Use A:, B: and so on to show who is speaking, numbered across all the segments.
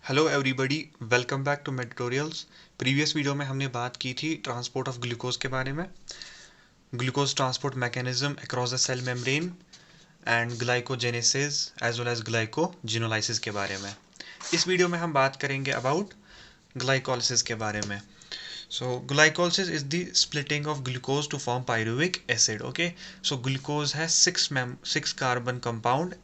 A: Hello everybody, welcome back to my tutorials. Previous video में हमने बात की थी ट्रांसपोर्ट ऑफ ग्लूकोज के बारे में, glucose transport mechanism across the cell membrane and glycogenesis as well as glycogenolysis के बारे में। इस वीडियो में हम बात करेंगे अबाउट ग्लाइकोलिसिस के बारे में। So glycolysis is the splitting of glucose to form pyruvic acid. Okay, so glucose है six carbon compound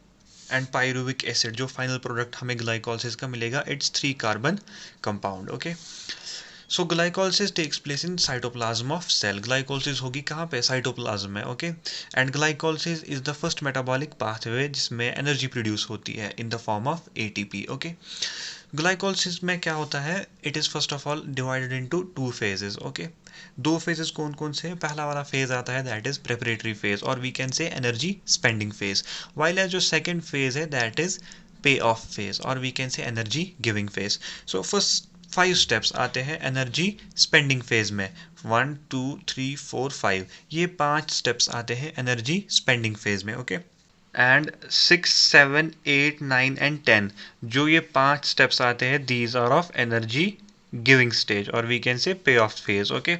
A: and pyruvic acid, जो फाइनल प्रोडक्ट हमें ग्लाइकोलिसिस का मिलेगा, it's 3 carbon compound. Okay, so glycolysis takes place in cytoplasm of cell. Glycolysis होगी कहाँ पे? Cytoplasm में। Okay, and glycolysis is the first metabolic pathway जिसमें energy produce होती है in the form of ATP. Okay, glycolysis में क्या होता है? It is first of all divided into 2 phases. Okay, दो फेजेस कौन कौन से? पहला वाला फेज आता है दैट इज प्रेपरेटरी फेज, और we can say energy spending phase, while as जो सेकंड फेज है that is pay off phase, और we can say energy giving phase. So first 5 steps आते हैं एनर्जी स्पेंडिंग फेज में, 1 2 3 4 5, ये 5 steps आते हैं एनर्जी स्पेंडिंग फेज में। ओके, एंड 6 7 8 9 एंड 10, जो ये 5 स्टेप्स आते हैं these are of energy giving stage, और we can say pay off phase. Okay,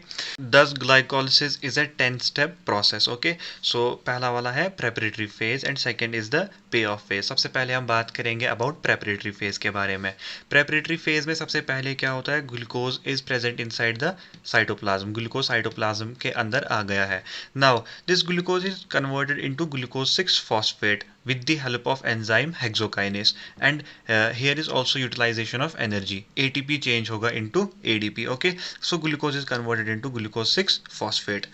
A: thus glycolysis is a 10 step process. Okay, so पहला वाला है preparatory phase and second is the pay off phase. सबसे पहले हम बात करेंगे अबाउट प्रेपरेटरी फेज के बारे में। प्रेपरेटरी फेज में सबसे पहले क्या होता है? Glucose is present inside the cytoplasm, glucose cytoplasm के अंदर आ गया है। Now this glucose is converted into glucose 6 phosphate with the help of enzyme hexokinase, and here is also utilization of energy. ATP change होगा into ADP. Okay, so glucose is converted into glucose 6 phosphate.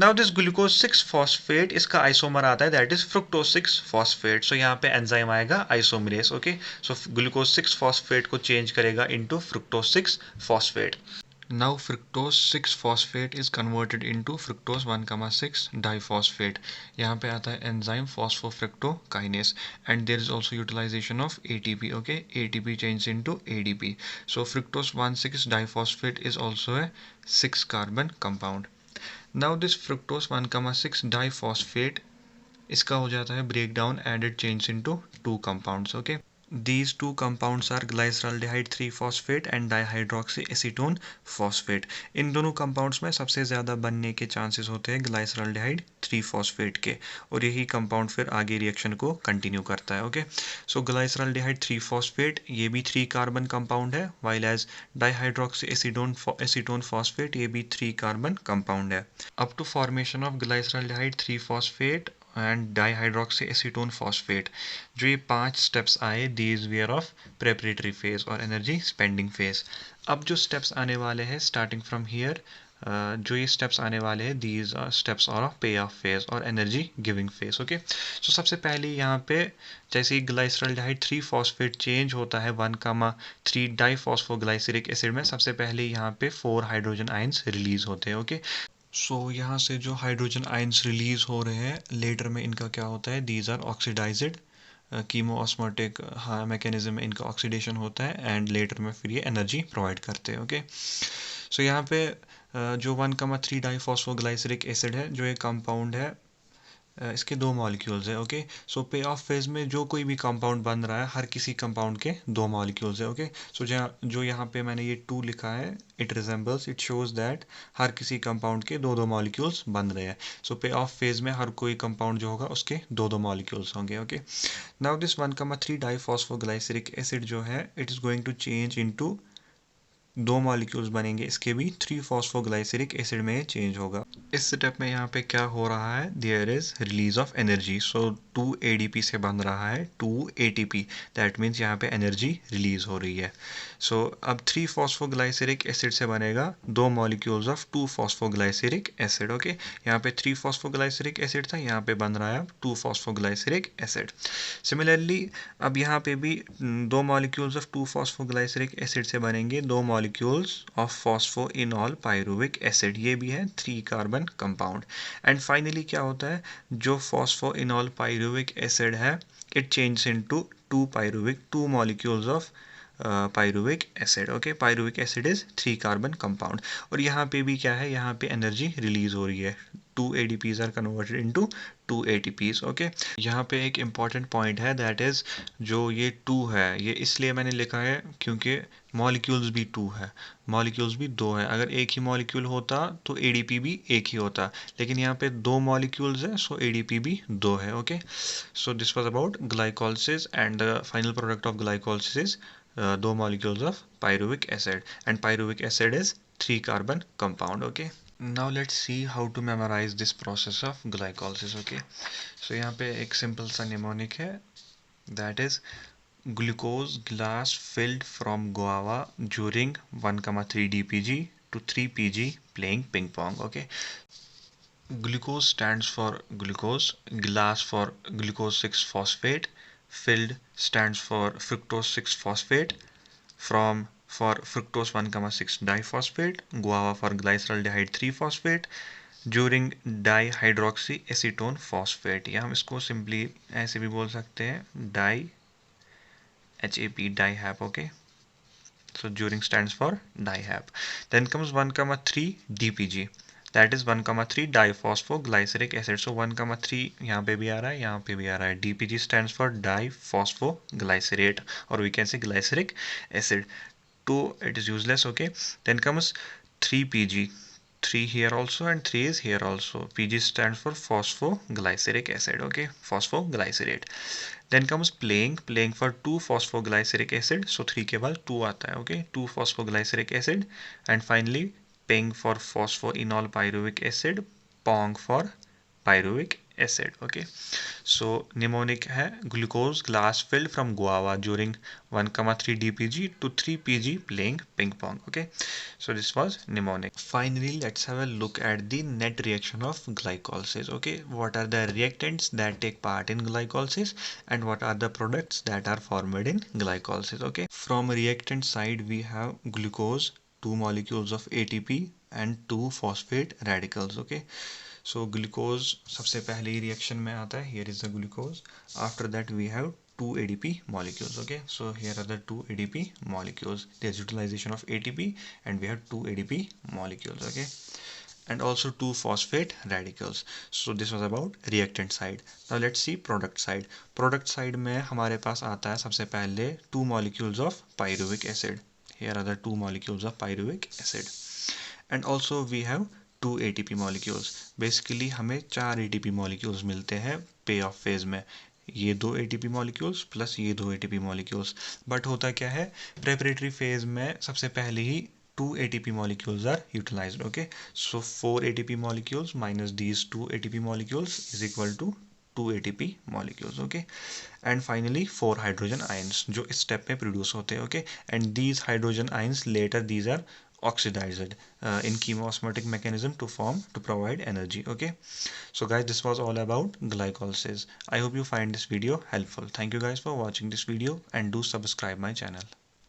A: Now this glucose 6 phosphate, इसका isomer आता है that is fructose 6 phosphate. So यहाँ पे enzyme आएगा isomerase. Okay, so glucose 6 phosphate को change करेगा into fructose 6 phosphate. Now fructose 6 phosphate is converted into fructose 1,6 diphosphate. यहाँ पे आता है enzyme phosphofructokinase, and there is also utilization of ATP. Okay, ATP changes into ADP. So fructose 1,6 diphosphate is also a 6 carbon compound. Now this fructose 1,6 diphosphate, इसका हो जाता है breakdown and it changes into 2 compounds. Okay, these two compounds are glyceraldehyde 3-phosphate and dihydroxyacetone phosphate. इन दोनों compounds में सबसे ज़्यादा बनने के chances होते हैं glyceraldehyde 3-phosphate के, और यही compound फिर आगे reaction को continue करता है। ओके, so glyceraldehyde 3-phosphate ये भी 3 carbon compound है, while as dihydroxyacetone phosphate ये भी 3 carbon compound है। Up to formation of glyceraldehyde 3-phosphate and dihydroxyacetone phosphate, जो ये 5 स्टेप्स आए these were of preparatory phase और एनर्जी स्पेंडिंग फेज। अब जो स्टेप्स आने वाले हैं स्टार्टिंग फ्रॉम हियर, जो ये स्टेप्स आने वाले हैं दीज स्टेप्स और ऑफ पे ऑफ फेज और एनर्जी गिविंग फेज। ओके, सो सबसे पहले यहाँ पे जैसे ही ग्लाइसरल्डिहाइड 3 फॉस्फेट चेंज होता है 1,3 डाईफॉस्फोग्लाइसरिक एसिड में, सबसे पहले यहाँ पे 4 हाइड्रोजन आयंस रिलीज होते हैं। ओके, सो यहाँ से जो हाइड्रोजन आयंस रिलीज हो रहे हैं लेटर में इनका क्या होता है? These are oxidised, chemiosmotic mechanism में इनका ऑक्सीडेशन होता है एंड लेटर में फिर ये एनर्जी प्रोवाइड करते हैं। ओके, सो यहाँ पे जो 1,3 डाईफॉस्फोग्लाइसरिक एसिड है, जो एक कंपाउंड है, इसके 2 मॉलिक्यूल्स है। ओके, सो पे ऑफ फेज में जो कोई भी कंपाउंड बन रहा है हर किसी कंपाउंड के 2 मॉलिक्यूल्स है। ओके, सो जो यहाँ पे मैंने ये 2 लिखा है, it resembles, it shows that हर किसी कंपाउंड के 2 मॉलिक्यूल्स बन रहे हैं। सो पे ऑफ फेज में हर कोई कंपाउंड जो होगा उसके 2 मॉलिक्यूल्स होंगे। Okay, now this 1,3 diphosphoglyceric acid जो है it is going to change into 2 molecules बनेंगे इसके भी 3 फॉस्फोग्लाइसरिक एसिड में चेंज होगा। इस स्टेप में यहाँ पे क्या हो रहा है? There is release of energy, so 2 ADP से बन रहा है 2 ATP, दैट मीन्स यहाँ पे एनर्जी रिलीज हो रही है। सो अब 3 फॉस्फोग्लाइसरिक एसिड से बनेगा 2 molecules of 2 phosphoglyceric acid. Okay, यहाँ पे 3 फॉस्फोग्लाइसरिक एसिड था, यहाँ पे बन रहा है 2 फॉस्फोग्लाइसरिक एसिड। सिमिलरली अब यहाँ पे भी 2 मॉलिक्यूल्स ऑफ 2 फॉस्फोग्लाइसरिक एसिड से बनेंगे 2 molecules of phosphoenol pyruvic acid, ये भी है 3 कार्बन कंपाउंड। एंड फाइनली क्या होता है? जो फॉस्फोइनॉल पायरुविक एसिड है it change into 2 molecules of pyruvic acid. Okay, pyruvic acid is 3 carbon compound, और यहाँ पे भी क्या है? यहाँ पे एनर्जी रिलीज हो रही है 2 ADPs are converted into 2 ATPs. Okay, यहाँ पे एक important point है, that is जो ये 2 है ये इसलिए मैंने लिखा है क्योंकि मॉलिक्यूल्स भी 2 है, मॉलिक्यूल्स भी 2 है। अगर एक ही मॉलिक्यूल होता तो ADP भी एक ही होता, लेकिन यहाँ पे 2 मॉलिक्यूल्स है, सो ADP भी 2 है। Okay, so this was about glycolysis and the final product of glycolysis is 2 molecules of pyruvic acid, and pyruvic acid is 3 carbon compound. Okay, now let's see how to memorize this process of glycolysis. Okay, so यहाँ पे एक simple सा mnemonic है, that is glucose glass filled from guava during 1,3 dpg to 3 pg playing ping pong. Okay, glucose stands for glucose, glass for glucose 6 phosphate, filled stands for fructose 6 phosphate, from for fructose 1,6 diphosphate, guava for glyceraldehyde 3 phosphate, during dihydroxy acetone phosphate, या हम इसको simply ऐसे भी बोल सकते हैं die HAP dihap. Okay, so during stands for dihap. Then comes 1,3 DPG, that is 1,3 diphosphoglyceric acid. So 1,3 यहाँ पे भी आ रहा है, यहाँ पे भी आ रहा है. DPG stands for diphosphoglycerate, or we can say glyceric acid. 2 it is useless. Okay, then comes 3PG, 3 here also and 3 is here also. PG stands for phosphoglyceric acid. Okay, phosphoglycerate. Then comes playing for 2 phosphoglyceric acid, so 3 के बाद 2 आता है. Okay, 2 phosphoglyceric acid, and finally peng for phosphoenol pyruvic acid, pong for pyruvic acid. Okay, so mnemonic है glucose glass filled from guava during 1,3 dpg to 3 pg playing ping pong. Okay, so this was mnemonic. Finally, let's have a look at the net reaction of glycolysis. Okay, what are the reactants that take part in glycolysis and what are the products that are formed in glycolysis. Okay, from reactant side we have glucose, 2 molecules of ATP and 2 phosphate radicals. Okay, so glucose सबसे पहले ही reaction में आता है. Here is the glucose. After that we have 2 ADP molecules. Okay, so here are the 2 ADP molecules. There's utilization of ATP and we have 2 ADP molecules. Okay, and also 2 phosphate radicals. So this was about reactant side. Now let's see product side. Product side में हमारे पास आता है सबसे पहले 2 molecules of pyruvic acid. Here are the 2 molecules of pyruvic acid, and also we have 2 ATP molecules. Basically हमें 4 ATP molecules मिलते हैं पे ऑफ फेज में. ये 2 ATP molecules प्लस ये 2 ATP molecules. बट होता क्या है, प्रेपरेटरी फेज में सबसे पहले ही 2 ATP molecules are utilized. Okay, so 4 ATP molecules minus these 2 ATP molecules is equal to 2 ATP molecules. Okay, and finally 4 hydrogen ions जो इस स्टेप में प्रोड्यूस होते हैं. Okay, and these hydrogen ions later these are oxidized in chemoosmotic mechanism to provide energy. Okay, so guys, this was all about glycolysis. I hope you find this video helpful. Thank you guys for watching this video and do subscribe my channel.